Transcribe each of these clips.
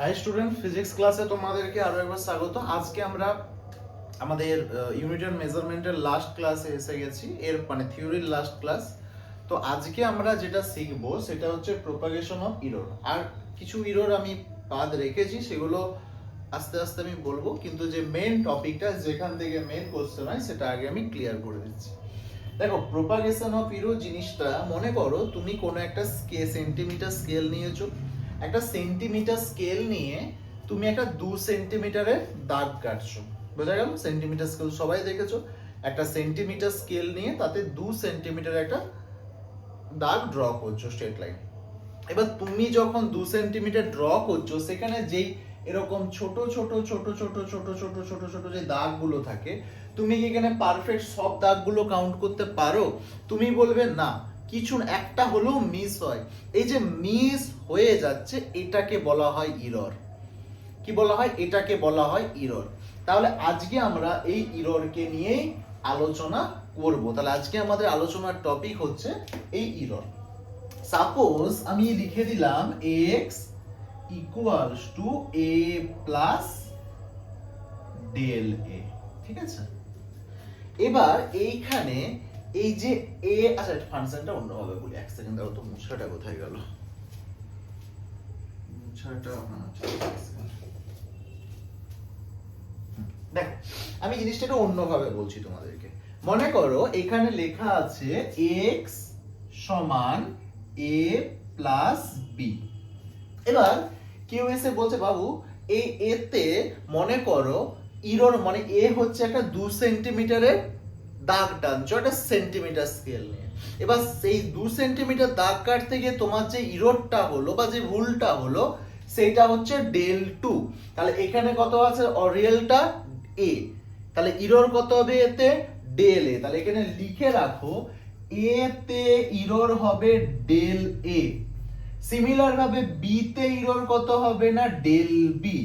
High student, physics ক্লাসে তোমাদেরকে আরো একবার স্বাগত। আজকে আমরা আমাদের ইউনিটের মেজারমেন্টের লাস্ট ক্লাসে এসে গেছি, এর মানে থিওরির লাস্ট ক্লাস। তো আজকে আমরা যেটা শিখবো সেটা হচ্ছে প্রোপাগেশন অফ ইরর। আর কিছু ইরর আমি বাদ রেখেছি, সেগুলো আস্তে আস্তে আমি বলবো, কিন্তু যে মেন টপিকটা যেখান থেকে মেন কোশ্চেন হয় সেটা আগে আমি ক্লিয়ার করে দিচ্ছি। দেখো, প্রোপাগেশন অফ ইরর জিনিসটা, মনে করো তুমি কোনো একটা সেন্টিমিটার স্কেল নিয়েছো। একটা সেন্টিমিটার স্কেল নিয়ে তুমি একটা 2 সেন্টিমিটারের দাগ কাটছো। বোঝা গেল? সেন্টিমিটার স্কেল সবাই দেখেছো। একটা সেন্টিমিটার স্কেল নিয়ে তাতে 2 সেন্টিমিটার একটা দাগ ড্র করছো, স্ট্রেট লাইন। এবার তুমি যখন 2 সেন্টিমিটার ড্র করছো, সেখানে যেই এরকম ছোট ছোট ছোট ছোট ছোট ছোট ছোট ছোট যে দাগগুলো থাকে, তুমি কি এখানে পারফেক্ট সব দাগগুলো কাউন্ট করতে পারো? তুমি বলবে না, কিছু একটা হলেও মিস হয়। এই যে মিস হয়ে যাচ্ছে, এটাকে বলা হয় ইরর। কি বলা হয়? এটাকে বলা হয় ইরর। তাহলে আজকে আমরা এই ইররকে নিয়েই আলোচনা করব। তাহলে আজকে আমাদের আলোচনার টপিক হচ্ছে এই ইরর। সাপোজ আমি লিখে দিলাম x equals to a plus del a, ঠিক আছে? এবার এইখানে এই যে a, আচ্ছা ফাংশনটা অন্যভাবে বলি, এক সেকেন্ড দাও তো। মুছাটা কোথায় গেল? মুছাটা দেখো, আমি জিনিসটা একটু অন্যভাবে বলছি তোমাদেরকে। মনে করো এখানে লেখা আছে x সমান a প্লাস b। এবার কেউ এসে বলছে, বাবু এই এতে মনে করো ইরর, মানে এ হচ্ছে একটা 2 সেন্টিমিটারের দাগ টানছো একটা সেন্টিমিটার স্কেল নিয়ে। এবার সেই 2 সেন্টিমিটার দাগ কাটতে গিয়ে তোমার যে ইররটা হলো বা যে ভুলটা হলো, সেটা হচ্ছে ডেল 2। তাহলে এখানে কত আছে? রিয়েলটা a, তাহলে ইরর কত হবে এতে? Del a। তাহলে এখানে লিখে রাখো, a তে ইরর হবে ডেল a। সিমিলার ভাবে বি তে ইরর কত হবে? না ডেল বি।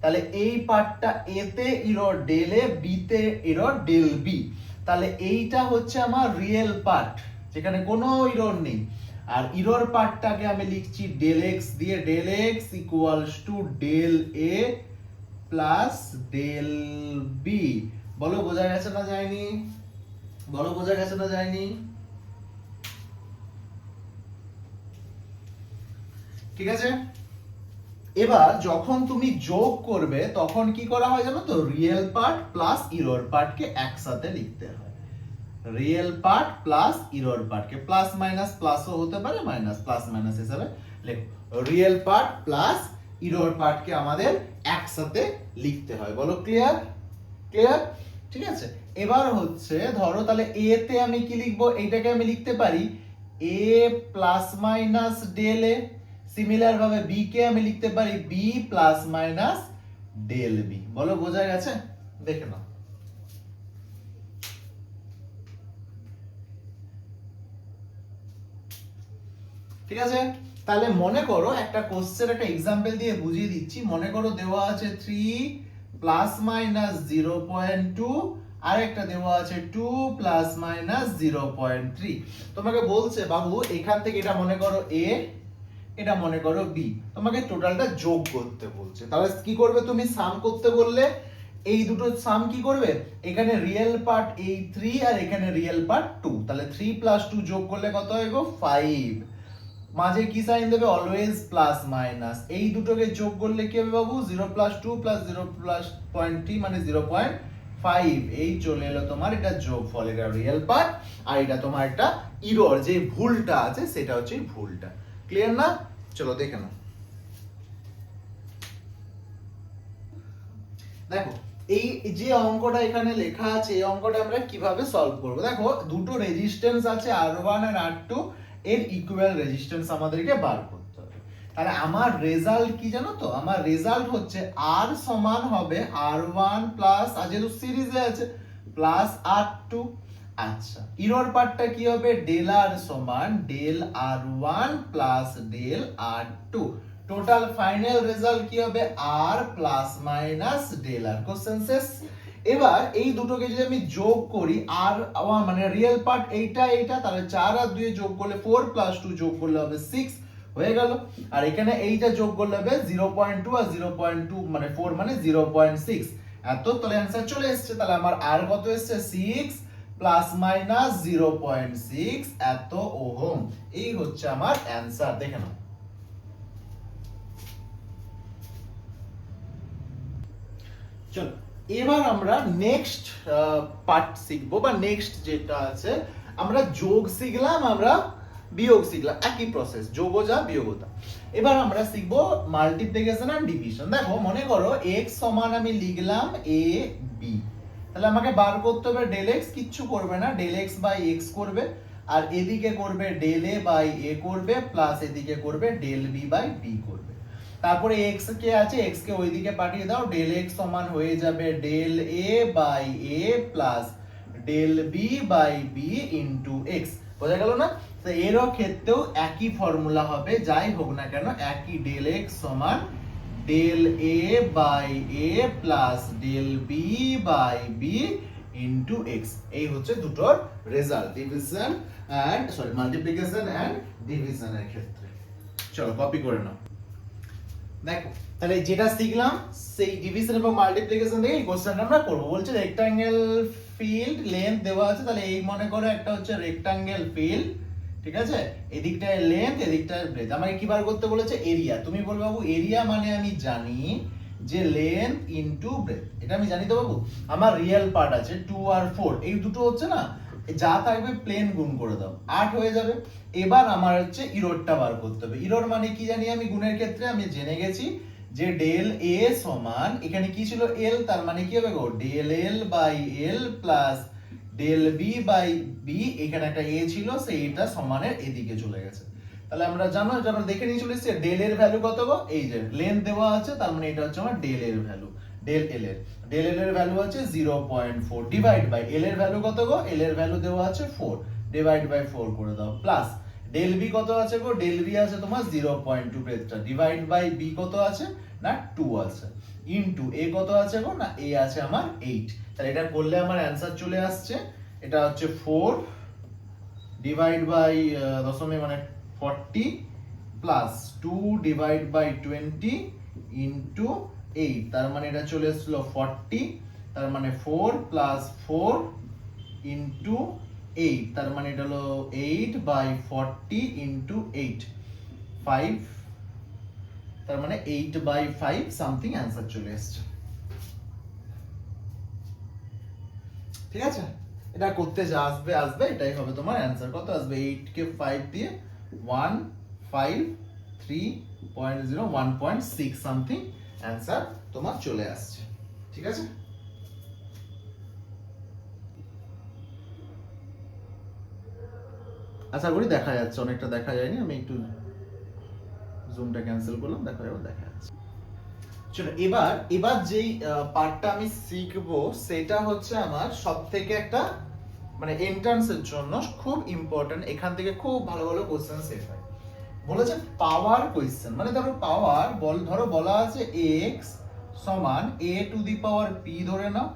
তাহলে এই পার্টটা এ তে ইরর ডেল এ, বি তে ইরর ডেল বি। তাহলে এইটা হচ্ছে আমার রিয়েল পার্ট, যেখানে কোনো ইরর নেই। আর ইরর পার্টটাকে আমি লিখছি ডেল এক্স দিয়ে। Del x equals to del a plus del b. বলো বোঝা গেছে না যায়নি? বলো বোঝা গেছে না যায়নি? ঠিক আছে। এবার যখন তুমি যোগ করবে তখন কি করা হয় জানো তো? রিয়েল পার্ট প্লাস ইরর পার্টকে একসাথে লিখতে হয়। রিয়েল পার্ট প্লাস ইরর পার্টকে, প্লাস মাইনাস প্লাসও হতে পারে, মাইনাস প্লাস মাইনাস হিসাবে লেখো। রিয়েল পার্ট প্লাস ইরর পার্টকে আমাদের একসাথে লিখতে হয়। বলো ক্লিয়ার? ক্লিয়ার? ঠিক আছে। এবার হচ্ছে ধরো, তাহলে এ তে আমি কি লিখবো? এইটাকে আমি লিখতে পারি a plus minus del a. Similar ভাবে বি কে আমি লিখতে পারি b plus minus del b. বলো বোঝা গেছে? দেখে নাও। ঠিক আছে। তাহলে মনে করো একটা কোশ্চেন, একটা এক্সাম্পল দিয়ে বুঝিয়ে দিচ্ছি। মনে করো দেওয়া আছে 3 প্লাস মাইনাস 0.2, আর একটা দেওয়া আছে 2 প্লাস মাইনাস 0.3। তোমাকে বলছে, বাবু এখান থেকে এটা মনে করো a, এটা মনে করো b, তোমাকে টোটালটা যোগ করতে বলছে। তাহলে কি করবে তুমি? সাম করতে বললে এই দুটো সাম কি করবে? এখানে রিয়েল পার্ট এই 3 আর এখানে রিয়েল পার্ট 2, তাহলে 3 প্লাস 2 যোগ করলে কত হয় গো? 5। মাঝে কি সাইন দেবে? Always plus minus. এই দুটোকে যোগ করলে কি হবে বাবু? 0 প্লাস 2 প্লাস 0 প্লাস 0.3 মানে 0.5। এই চলে এলো তোমার এটা যোগফল, এটা রিয়েল পার্ট, আর এটা তোমার একটা ইরর, যে ভুলটা আছে সেটা হচ্ছে এই ভুলটা। ক্লিয়ার না? চলো দেখে নাও। দেখো, এই যে অঙ্কটা এখানে লেখা আছে, এই অঙ্কটা আমরা কিভাবে সলভ করব? দেখো, দুটো রেজিস্ট্যান্স আছে R1 আর R2, এর ইকুয়াল রেজিস্ট্যান্স আমাদেরকে বার করতে হবে। তাহলে আমার রেজাল্ট কি জানো তো? আমার রেজাল্ট হচ্ছে R সমান হবে R1 প্লাস, আর যেহেতু সিরিজে আছে, প্লাস R2। আচ্ছা, ইরর পার্টটা কি হবে? ডেল R সমান del R1 plus del R2। Total final result কি হবে? R plus minus del R। Question শেষ। এবার এই দুটোকে যদি আমি যোগ করি, আর মানে রিয়েল পার্ট এইটা এইটা, তাহলে 4 আর 2 যোগ করলে 4 প্লাস 2 যোগ করলে হবে 6, হয়ে গেল। আর এখানে এইটা যোগ করলে হবে 0.2 আর 0.2 মানে 4 মানে 0.6 এত, তাহলে অ্যান্সার চলে এসেছে। তাহলে আমার আর কত এসেছে 6 প্লাস মাইনাস 0.6 এত ওহম। এই হচ্ছে আমার অ্যান্সার, দেখে নাও। চলো এবার আমরা নেক্সট পার্ট শিখবো, বা নেক্সট যেটা আছে আমরা যোগ শিখলাম, আমরা বিয়োগ শিখলাম, একই প্রসেস, যোগও যা বিয়োগও তা। এবার আমরা শিখবো মাল্টিপ্লিকেশন আর ডিভিশন। দেখো মনে করো x সমান আমি লিখলাম a b, তাহলে আমাকে বার করতে হবে ডেল x, কিচ্ছু করবে না, ডেল x বাই x করবে, আর এদিকে করবে ডেল a বাই a করবে, প্লাস এদিকে করবে ডেল b বাই b করবে। তারপরে x কে আছে, x কে ওইদিকে পাঠিয়ে দাও, ডেল x সমান হয়ে যাবে del a by a plus del b by b into x। বোঝা গেল না? তো এরও ক্ষেত্রেও একই ফর্মুলা হবে, যাই হোক না কেন একই, ডেল x সমান del a by a plus del b by b into x। এই হচ্ছে দুটোর result, division and multiplication and ডিভিশনের ক্ষেত্রে। চলো কপি করে নাও। দেখো তাহলে যেটা শিখলাম সেই ডিভিশন এবং মাল্টিপ্লিকেশন থেকে এই কোশ্চেনটা আমরা করব। বলছে রেক্টাঙ্গেল ফিল্ড লেন্থ দেওয়া আছে, তাহলে এই মনে করো একটা হচ্ছে রেক্টাঙ্গেল ফিল্ড, ঠিক আছে, এদিকটায় লেন্থ এদিকটায় ব্রেথ। আমাকে কি বার করতে বলেছে? এরিয়া। তুমি বলবে বাবু এরিয়া মানে আমি জানি যে লেন্থ ইনটু ব্রেথ, এটা আমি জানি তো বাবু। আমার রিয়েল পার্ট আছে 2 আর 4, এই দুটো হচ্ছে না, যা থাকবে প্লেন গুণ করে দাও, 8 হয়ে যাবে। এবার আমার হচ্ছে ইরোডটা বার করতে হবে। ইরোড মানে কি জানি আমি গুণের ক্ষেত্রে, আমি জেনে গেছি যে ডেল a সমান, এখানে কি ছিল l, তার মানে কি হবে গো del l by l plus del b by b, এখানে একটা a ছিল সেইটা সমানের এদিকে চলে গেছে। তাহলে আমরা জানো, এটা আমরা দেখে নিয়ে চলে এসেছি ডেল এর ভ্যালু কত গো, এই যে লেন্থ দেওয়া আছে, তার মানে এটা হচ্ছে আমার ডেল এর ভ্যালু, ডেল l এর ভ্যালু আছে 0.4 ডিভাইড বাই l এর ভ্যালু কত গো, l এর ভ্যালু দেওয়া আছে 4, ডিভাইড বাই 4 করে দাও, প্লাস ডেল বি কত আছে গো, ডেল বি আছে তোমার 0.2 ব্রেথটা, ডিভাইড বাই বি কত আছে না 2 আছে, ইনটু এ কত আছে গো না এ আছে আমার 8। তাহলে এটা করলে আমার অ্যানসার চলে আসছে, এটা হচ্ছে 4 ডিভাইড বাই দশমিক মানে 40 প্লাস 2 ডিভাইড বাই 20 ইনটু 8, তার মানে এটা চলে আসলো 40, তার মানে 4 প্লাস 4 ইনটু 8, তার মানে এটা হলো 8 বাই 40 ইনটু 8, 5, তার মানে 8 বাই 5 সামথিং অ্যানসার চলে এসেছে। ঠিক আছে, এটা করতে যা আসবে আসবে, এটাই হবে তোমার অ্যানসার। কত আসবে? 8 কে 5 দিয়ে 153.0 1.6 সামথিং অ্যানসার তোমার চলে আসছে। ঠিক আছে, আশা করি দেখা যাচ্ছে, অনেকটা দেখা যায়নি, আমি একটু জুমটা ক্যান্সেল করলাম, দেখো এবার দেখা যাচ্ছে। চলো এবার যেই পার্টটা আমি শিখবো সেটা হচ্ছে আমার সবথেকে একটা মানে এন্ট্রান্সের জন্য খুব ইম্পর্টেন্ট, এখান থেকে খুব ভালো ভালো কোশ্চেন সেট হয়। বলেছে পাওয়ার কোশ্চেন, মানে ধরো পাওয়ার ধরো বলা আছে x সমান a to the power p ধরে নাও,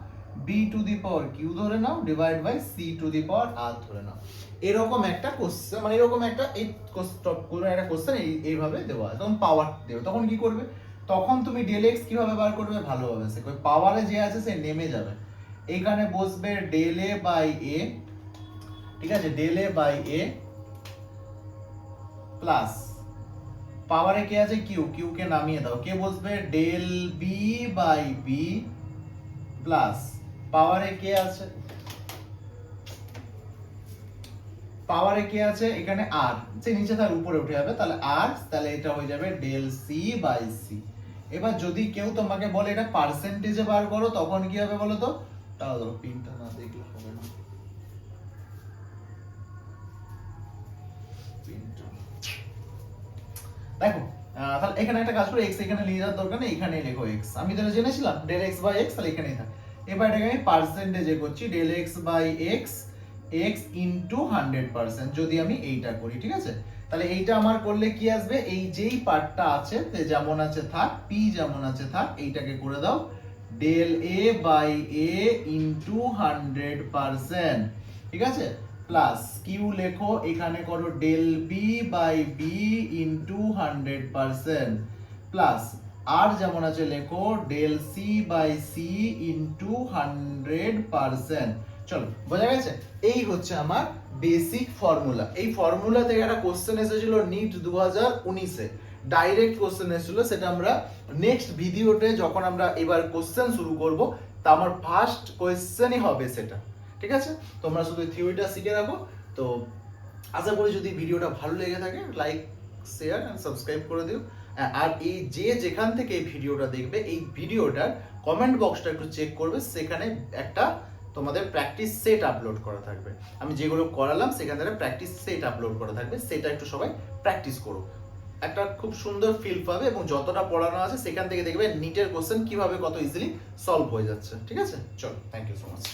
b to the power q ধরে নাও, divide by c to the power r ধরে নাও। এরকম একটা কোশ্চেন, মানে এরকম একটা এই একটা কোশ্চেন এইভাবে দেওয়া আছে, তখন পাওয়ার দেবে, তখন কি করবে? তখন তুমি ডেল x কিভাবে বার করবে ভালোভাবে শেখো। পাওয়ারে যে আছে সে নেমে যাবে, এখানে বসবে ডেল a বাই a, ঠিক আছে, del a by a plus পাওয়ারে কে আছে কিউ, কিউ কে নামিয়ে দাও, কে বসবে del b by b plus পাওয়ারে কে আছে, পাওয়ারে কে আছে এখানে আর, সে নিচে তার উপরে উঠে যাবে, তাহলে আর, তাহলে এটা হয়ে যাবে ডেল সি বাই সি। এবার যদি কেউ তোমাকে বলে এটা পার্সেন্টেজে বার করো, তখন কি হবে বলো তো? তাও ধরো পিনটা না দেখলে হবে না, দেখো তাহলে এখানে একটা কাজ করে x এখানে নিয়ে যাওয়ার দরকার নেই, এখানে লেখো x, আমি যেটা জেনেছিলাম ডেল x বাই x, তাহলে এখানেই থাক। এবার এটাকে আমি পার্সেন্টেজে করছি, del x by x x into 100% যদি আমি এইটা করি, ঠিক আছে। তাহলে এইটা আমার করলে কি আসবে, এই যেই পার্টটা আছে যেমন আছে থাক, p যেমন আছে থাক, এইটাকে করে দাও del a by a into 100%, ঠিক আছে, প্লাস কিউ লেখো, এখানে করো del b by b into 100% plus আর যেমন আছে লেখো del c by c into 100%। চলো বোঝা গেছে? এই হচ্ছে আমার বেসিক ফর্মুলা। এই ফর্মুলা থেকে একটা কোশ্চেন এসেছিল নিট 2019-এ, ডাইরেক্ট কোশ্চেন এসেছিল, সেটা আমরা নেক্সট ভিডিওতে যখন আমরা এবার কোশ্চেন শুরু করব তা আমার ফার্স্ট কোশ্চেনই হবে সেটা। ঠিক আছে, তোমরা শুধু থিওরিটা শিখে রাখো। তো আশা করি যদি ভিডিওটা ভালো লেগে থাকে লাইক শেয়ার এন্ড সাবস্ক্রাইব করে দিও। আর এই যেখান থেকে এই ভিডিওটা দেখবে, এই ভিডিওটার কমেন্ট বক্সটা একটু চেক করবে, সেখানে একটা তোমাদের প্র্যাকটিস সেট আপলোড করা থাকবে। আমি যেগুলো করালাম সেখান থেকে প্র্যাকটিস সেট আপলোড করা থাকবে, সেটা একটু সবাই প্র্যাকটিস করো, একটা খুব সুন্দর ফিল পাবে। এবং যতটা পড়ানো আছে সেখান থেকে দেখবে নিটের কোশ্চেন কিভাবে কত ইজিলি সলভ হয়ে যাচ্ছে। ঠিক আছে, চলো, থ্যাংক ইউ সো মাচ।